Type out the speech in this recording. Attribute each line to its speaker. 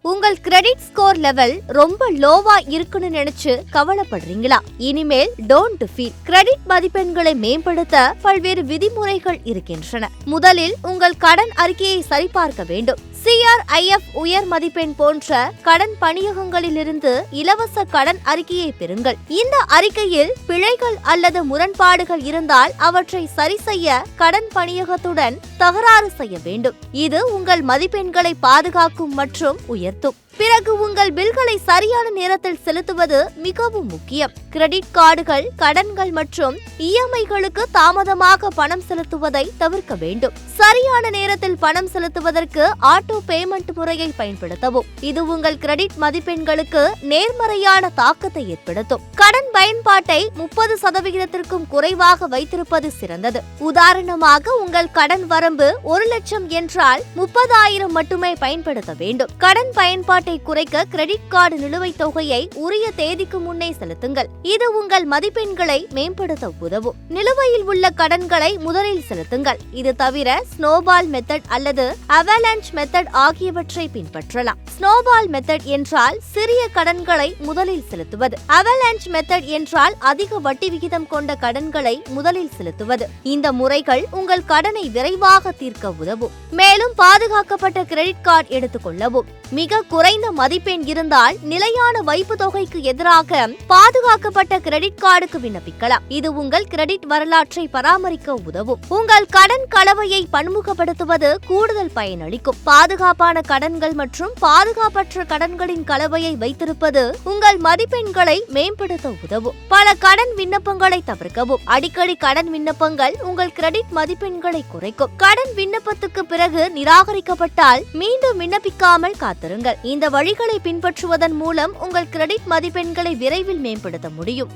Speaker 1: உங்கள் credit score level ரொம்ப லோவா இருக்குன்னு நினைச்சு கவலைப்படுறீங்களா? இனிமேல் டோன்ட் ஃபீல். கிரெடிட் மதிப்பெண்களை மேம்படுத்த பல்வேறு விதிமுறைகள் இருக்கின்றன. முதலில் உங்கள் கடன் அறிக்கையை சரிபார்க்க வேண்டும். CRIF உயர் மதிப்பெண் போன்ற கடன் பணியகங்களிலிருந்து இலவச கடன் அறிக்கையை பெறுங்கள். இந்த அறிக்கையில் பிழைகள் அல்லது முரண்பாடுகள் இருந்தால் அவற்றை சரி செய்ய கடன் பணியகத்துடன் தகராறு செய்ய வேண்டும். இது உங்கள் மதிப்பெண்களை பாதுகாக்கும் மற்றும் உயர்த்தும். பிறகு உங்கள் பில்களை சரியான நேரத்தில் செலுத்துவது மிகவும் முக்கியம். கிரெடிட் கார்டுகள், கடன்கள் மற்றும் EMIகளுக்கு தாமதமாக பணம் செலுத்துவதை தவிர்க்க வேண்டும். சரியான நேரத்தில் பணம் செலுத்துவதற்கு ஆட்டோ பேமெண்ட் முறையை பயன்படுத்தவும். இது உங்கள் கிரெடிட் மதிப்பெண்களுக்கு நேர்மறையான தாக்கத்தை ஏற்படுத்தும். கடன் பயன்பாட்டை 30% குறைவாக வைத்திருப்பது சிறந்தது. உதாரணமாக, உங்கள் கடன் வரம்பு 1 லட்சம் என்றால் 30,000 மட்டுமே பயன்படுத்த வேண்டும். கடன் பயன்பாட்டை குறைக்க கிரெடிட் கார்டு நிலுவைத் தொகையை உரிய தேதிக்கு முன்னே செலுத்துங்கள். இது உங்கள் மதிப்பெண்களை மேம்படுத்த உதவும். நிலுவையில் உள்ள கடன்களை முதலில் செலுத்துங்கள். இது தவிர ஸ்னோபால் மெத்தட் அல்லது அவலான்ச் மெத்தட் ஆகியவற்றை பின்பற்றலாம். ஸ்னோபால் மெத்தட் என்றால் சிறிய கடன்களை முதலில் செலுத்துவது. அவலான்ச் மெத்தட் என்றால் அதிக வட்டி விகிதம் கொண்ட கடன்களை முதலில் செலுத்துவது. இந்த முறைகள் உங்கள் கடனை விரைவாக தீர்க்க உதவும். மேலும் பாதுகாக்கப்பட்ட கிரெடிட் கார்டு எடுத்துக் கொள்ளவும். மிக குறைந்த மதிப்பெண் இருந்தால் நிலையான வைப்பு தொகைக்கு எதிராக பாதுகாக்கப்பட்ட கிரெடிட் கார்டுக்கு விண்ணப்பிக்கலாம். இது உங்கள் கிரெடிட் வரலாற்றை பராமரிக்க உதவும். உங்கள் கடன் கலவையை பன்முகப்படுத்துவது கூடுதல் பயனளிக்கும். பாதுகாப்பான கடன்கள் மற்றும் பாதுகாப்பற்ற கடன்களின் கலவையை வைத்திருப்பது உங்கள் மதிப்பெண்களை மேம்படுத்த உதவும். பல கடன் விண்ணப்பங்களை தவிர்க்கவும். அடிக்கடி கடன் விண்ணப்பங்கள் உங்கள் கிரெடிட் மதிப்பெண்களை குறைக்கும். கடன் விண்ணப்பத்துக்கு பிறகு நிராகரிக்கப்பட்டால் மீண்டும் விண்ணப்பிக்காமல் காத்திருங்கள். இந்த வழிகளை பின்பற்றுவதன் மூலம் உங்கள் கிரெடிட் மதிப்பெண்களை விரைவில் மேம்படுத்த முடியும்.